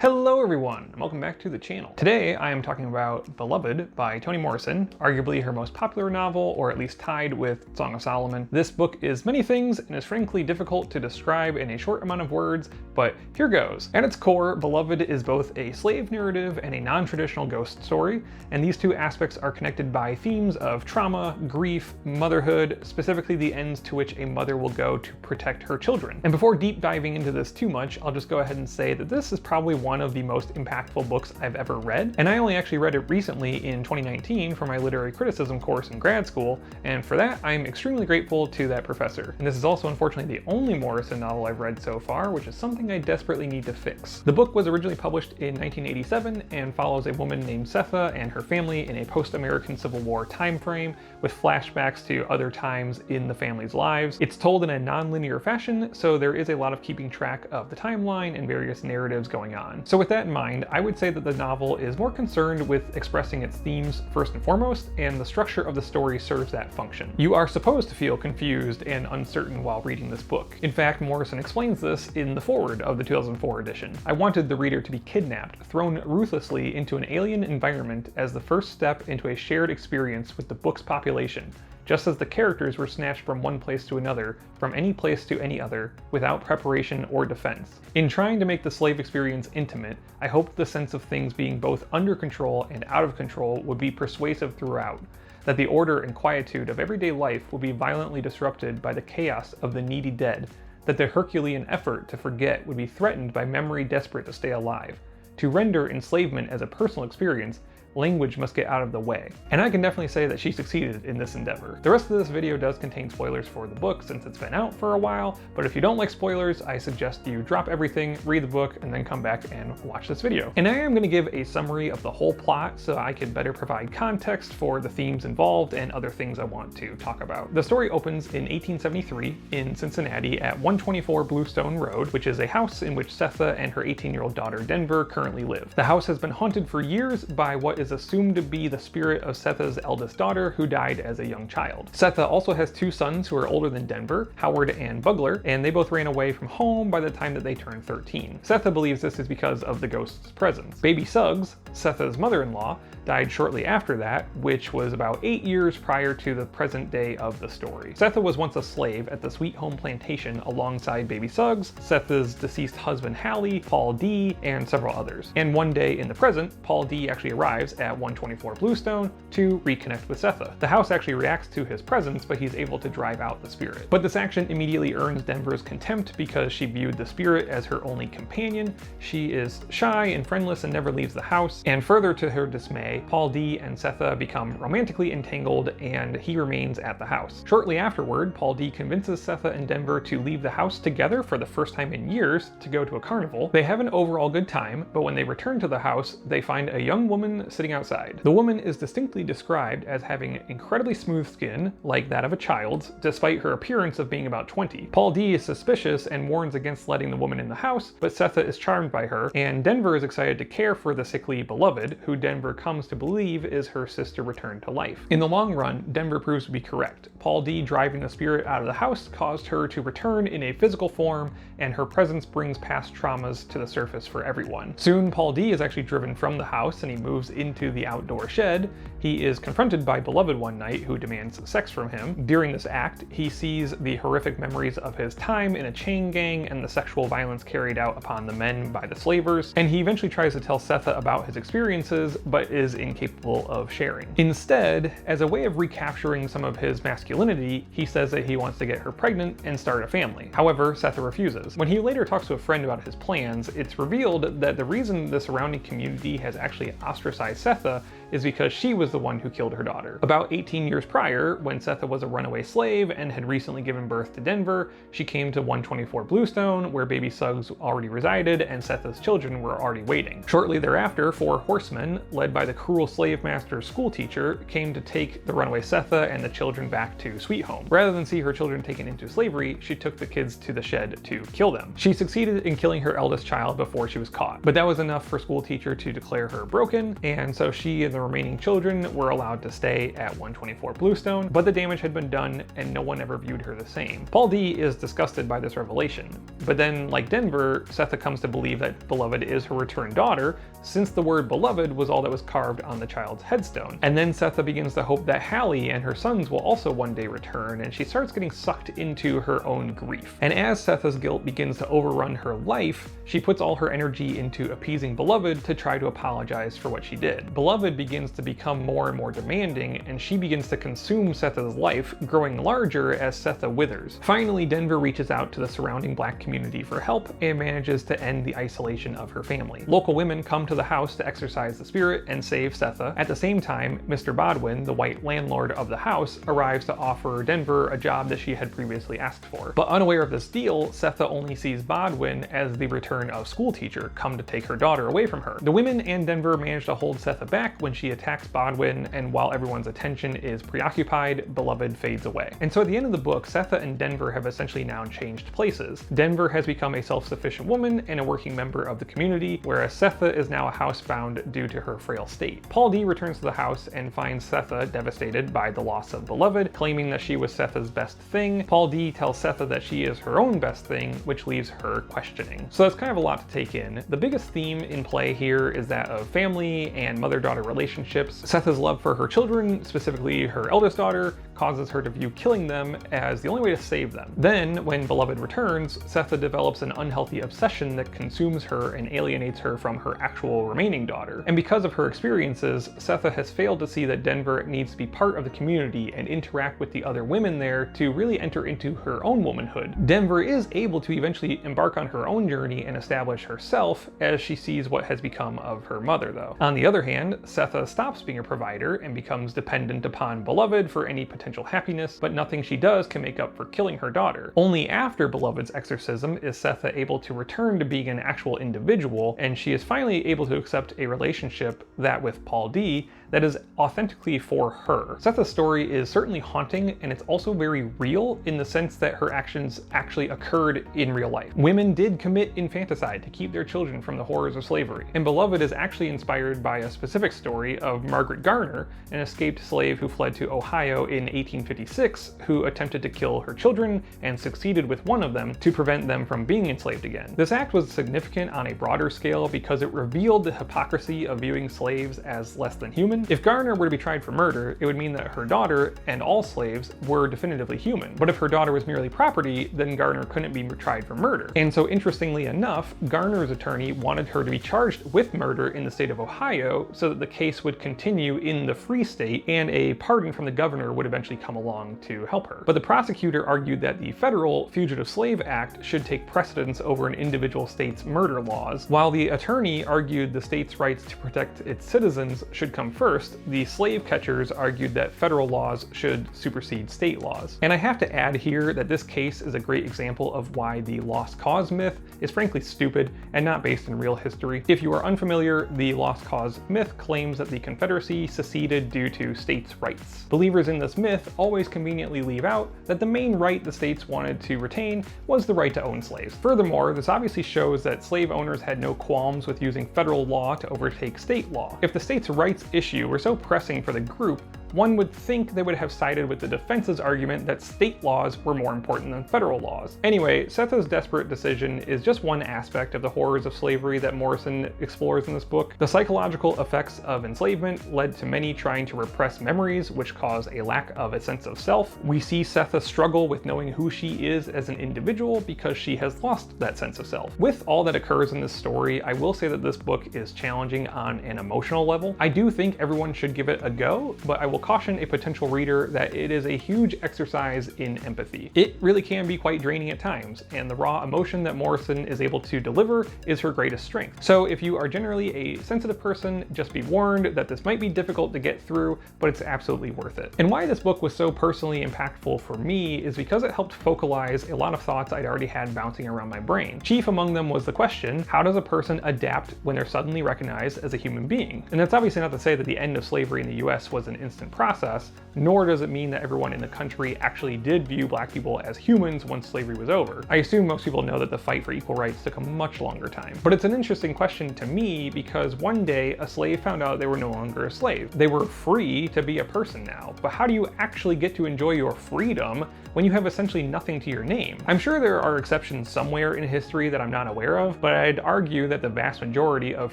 Hello everyone, and welcome back to the channel. Today I am talking about Beloved by Toni Morrison, arguably her most popular novel, or at least tied with Song of Solomon. This book is many things and is frankly difficult to describe in a short amount of words, but here goes. At its core, Beloved is both a slave narrative and a non-traditional ghost story, and these two aspects are connected by themes of trauma, grief, motherhood, specifically the ends to which a mother will go to protect her children. And before deep diving into this too much, I'll just go ahead and say that this is probably one of the most impactful books I've ever read, and I only actually read it recently in 2019 for my literary criticism course in grad school, and for that I'm extremely grateful to that professor. And this is also unfortunately the only Morrison novel I've read so far, which is something I desperately need to fix. The book was originally published in 1987 and follows a woman named Sethe and her family in a post-American Civil War time frame with flashbacks to other times in the family's lives. It's told in a non-linear fashion, so there is a lot of keeping track of the timeline and various narratives going on. So with that in mind, I would say that the novel is more concerned with expressing its themes first and foremost, and the structure of the story serves that function. You are supposed to feel confused and uncertain while reading this book. In fact, Morrison explains this in the foreword of the 2004 edition. I wanted the reader to be kidnapped, thrown ruthlessly into an alien environment as the first step into a shared experience with the book's population, just as the characters were snatched from one place to another, from any place to any other, without preparation or defense. In trying to make the slave experience intimate, I hoped the sense of things being both under control and out of control would be persuasive throughout, that the order and quietude of everyday life would be violently disrupted by the chaos of the needy dead, that the Herculean effort to forget would be threatened by memory desperate to stay alive. To render enslavement as a personal experience, language must get out of the way. And I can definitely say that she succeeded in this endeavor. The rest of this video does contain spoilers for the book since it's been out for a while, but if you don't like spoilers, I suggest you drop everything, read the book, and then come back and watch this video. And I am going to give a summary of the whole plot so I can better provide context for the themes involved and other things I want to talk about. The story opens in 1873 in Cincinnati at 124 Bluestone Road, which is a house in which Sethe and her 18-year-old daughter Denver currently live. The house has been haunted for years by what is assumed to be the spirit of Sethe's eldest daughter, who died as a young child. Sethe also has two sons who are older than Denver, Howard and Bugler, and they both ran away from home by the time that they turned 13. Sethe believes this is because of the ghost's presence. Baby Suggs, Sethe's mother-in-law, died shortly after that, which was about 8 years prior to the present day of the story. Sethe was once a slave at the Sweet Home Plantation alongside Baby Suggs, Sethe's deceased husband Hallie, Paul D, and several others. And one day in the present, Paul D actually arrives at 124 Bluestone to reconnect with Sethe. The house actually reacts to his presence, but he's able to drive out the spirit. But this action immediately earns Denver's contempt because she viewed the spirit as her only companion. She is shy and friendless and never leaves the house, and further to her dismay, Paul D and Sethe become romantically entangled and he remains at the house. Shortly afterward, Paul D convinces Sethe and Denver to leave the house together for the first time in years to go to a carnival. They have an overall good time, but when they return to the house, they find a young woman sitting outside. The woman is distinctly described as having incredibly smooth skin, like that of a child's, despite her appearance of being about 20. Paul D is suspicious and warns against letting the woman in the house, but Sethe is charmed by her, and Denver is excited to care for the sickly Beloved, who Denver comes to believe is her sister returned to life. In the long run, Denver proves to be correct. Paul D driving the spirit out of the house caused her to return in a physical form, and her presence brings past traumas to the surface for everyone. Soon, Paul D is actually driven from the house and he moves into the outdoor shed. He is confronted by Beloved one night, who demands sex from him. During this act, he sees the horrific memories of his time in a chain gang and the sexual violence carried out upon the men by the slavers, and he eventually tries to tell Sethe about his experiences, but is incapable of sharing. Instead, as a way of recapturing some of his masculinity, he says that he wants to get her pregnant and start a family. However, Sethe refuses. When he later talks to a friend about his plans, it's revealed that the reason the surrounding community has actually ostracized Sethe is because she was the one who killed her daughter. About 18 years prior, when Sethe was a runaway slave and had recently given birth to Denver, she came to 124 Bluestone, where Baby Suggs already resided and Sethe's children were already waiting. Shortly thereafter, 4 horsemen, led by the cruel slave master's school teacher, came to take the runaway Sethe and the children back to Sweet Home. Rather than see her children taken into slavery, she took the kids to the shed to kill them. She succeeded in killing her eldest child before she was caught, but that was enough for school teacher to declare her broken, and and so she and the remaining children were allowed to stay at 124 Bluestone, but the damage had been done and no one ever viewed her the same. Paul D is disgusted by this revelation, but then, like Denver, Sethe comes to believe that Beloved is her returned daughter, since the word beloved was all that was carved on the child's headstone. And then Sethe begins to hope that Hallie and her sons will also one day return, and she starts getting sucked into her own grief. And as Sethe's guilt begins to overrun her life, she puts all her energy into appeasing Beloved to try to apologize for what she did. Beloved begins to become more and more demanding, and she begins to consume Sethe's life, growing larger as Sethe withers. Finally, Denver reaches out to the surrounding Black community for help and manages to end the isolation of her family. Local women come to the house to exorcise the spirit and save Sethe. At the same time, Mr. Bodwin, the white landlord of the house, arrives to offer Denver a job that she had previously asked for. But unaware of this deal, Sethe only sees Bodwin as the return of school teacher come to take her daughter away from her. The women and Denver manage to hold Sethe back when she attacks Bodwin, and while everyone's attention is preoccupied, Beloved fades away. And so at the end of the book, Sethe and Denver have essentially now changed places. Denver has become a self-sufficient woman and a working member of the community, whereas Sethe is now a housebound due to her frail state. Paul D returns to the house and finds Sethe devastated by the loss of Beloved, claiming that she was Sethe's best thing. Paul D tells Sethe that she is her own best thing, which leaves her questioning. So that's kind of a lot to take in. The biggest theme in play here is that of family and mother-daughter relationships. Sethe's love for her children, specifically her eldest daughter, causes her to view killing them as the only way to save them. Then, when Beloved returns, Sethe develops an unhealthy obsession that consumes her and alienates her from her actual remaining daughter. And because of her experiences, Sethe has failed to see that Denver needs to be part of the community and interact with the other women there to really enter into her own womanhood. Denver is able to eventually embark on her own journey and establish herself as she sees what has become of her mother, though. On the other hand, Sethe stops being a provider and becomes dependent upon Beloved for any potential happiness, but nothing she does can make up for killing her daughter. Only after Beloved's exorcism is Sethe able to return to being an actual individual, and she is finally able to accept a relationship, that with Paul D, that is authentically for her. Sethe's story is certainly haunting, and it's also very real in the sense that her actions actually occurred in real life. Women did commit infanticide to keep their children from the horrors of slavery, and Beloved is actually inspired by a specific story of Margaret Garner, an escaped slave who fled to Ohio in 1856, who attempted to kill her children and succeeded with one of them to prevent them from being enslaved again. This act was significant on a broader scale because it revealed the hypocrisy of viewing slaves as less than human. If Garner were to be tried for murder, it would mean that her daughter and all slaves were definitively human. But if her daughter was merely property, then Garner couldn't be tried for murder. And so interestingly enough, Garner's attorney wanted her to be charged with murder in the state of Ohio so that the case would continue in the free state and a pardon from the governor would eventually come along to help her. But the prosecutor argued that the federal Fugitive Slave Act should take precedence over an individual state's murder laws, while the attorney argued the state's rights to protect its citizens should come first. The slave catchers argued that federal laws should supersede state laws. And I have to add here that this case is a great example of why the lost cause myth is frankly stupid and not based in real history. If you are unfamiliar, the lost cause myth claims that the Confederacy seceded due to states' rights. Believers in this myth always conveniently leave out that the main right the states wanted to retain was the right to own slaves. Furthermore, this obviously shows that slave owners had no qualms with using federal law to overtake state law. If the states' rights issue were so pressing for the group, one would think they would have sided with the defense's argument that state laws were more important than federal laws. Anyway, Sethe's desperate decision is just one aspect of the horrors of slavery that Morrison explores in this book. The psychological effects of enslavement led to many trying to repress memories, which cause a lack of a sense of self. We see Sethe struggle with knowing who she is as an individual because she has lost that sense of self. With all that occurs in this story, I will say that this book is challenging on an emotional level. I do think everyone should give it a go, but I will caution a potential reader that it is a huge exercise in empathy. It really can be quite draining at times, and the raw emotion that Morrison is able to deliver is her greatest strength. So if you are generally a sensitive person, just be warned that this might be difficult to get through, but it's absolutely worth it. And why this book was so personally impactful for me is because it helped focalize a lot of thoughts I'd already had bouncing around my brain. Chief among them was the question, how does a person adapt when they're suddenly recognized as a human being? And that's obviously not to say that the end of slavery in the US was an instant emancipation process, nor does it mean that everyone in the country actually did view black people as humans once slavery was over. I assume most people know that the fight for equal rights took a much longer time. But it's an interesting question to me because one day a slave found out they were no longer a slave. They were free to be a person now, but how do you actually get to enjoy your freedom when you have essentially nothing to your name? I'm sure there are exceptions somewhere in history that I'm not aware of, but I'd argue that the vast majority of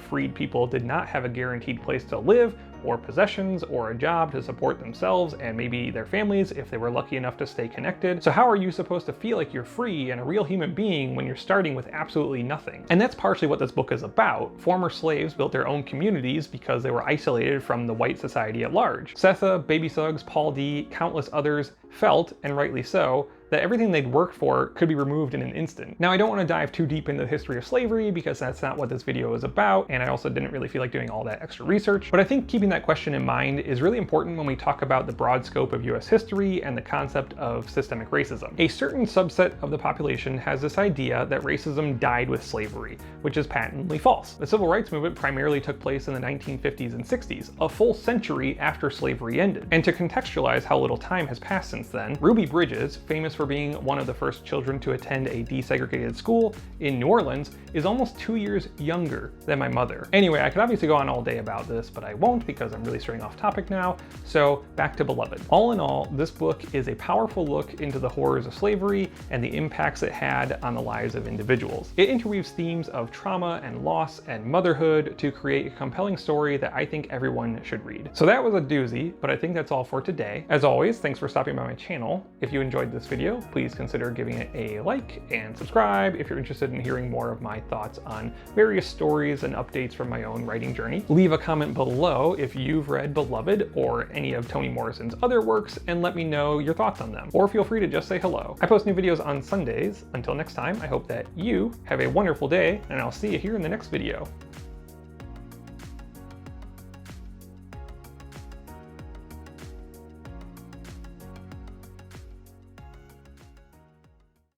freed people did not have a guaranteed place to live, or possessions, or a job to support themselves and maybe their families if they were lucky enough to stay connected. So how are you supposed to feel like you're free and a real human being when you're starting with absolutely nothing? And that's partially what this book is about. Former slaves built their own communities because they were isolated from the white society at large. Sethe, Baby Suggs, Paul D, countless others felt, and rightly so, that everything they'd worked for could be removed in an instant. Now, I don't want to dive too deep into the history of slavery because that's not what this video is about, and I also didn't really feel like doing all that extra research, but I think keeping that question in mind is really important when we talk about the broad scope of US history and the concept of systemic racism. A certain subset of the population has this idea that racism died with slavery, which is patently false. The civil rights movement primarily took place in the 1950s and 60s, a full century after slavery ended. And to contextualize how little time has passed since then, Ruby Bridges, famous for being one of the first children to attend a desegregated school in New Orleans, is almost 2 years younger than my mother. Anyway, I could obviously go on all day about this, but I won't because I'm really straying off topic now. So back to Beloved. All in all, this book is a powerful look into the horrors of slavery and the impacts it had on the lives of individuals. It interweaves themes of trauma and loss and motherhood to create a compelling story that I think everyone should read. So that was a doozy, but I think that's all for today. As always, thanks for stopping by my channel. If you enjoyed this video, please consider giving it a like and subscribe if you're interested in hearing more of my thoughts on various stories and updates from my own writing journey. Leave a comment below if you've read Beloved or any of Toni Morrison's other works and let me know your thoughts on them. Or feel free to just say hello. I post new videos on Sundays. Until next time, I hope that you have a wonderful day, and I'll see you here in the next video.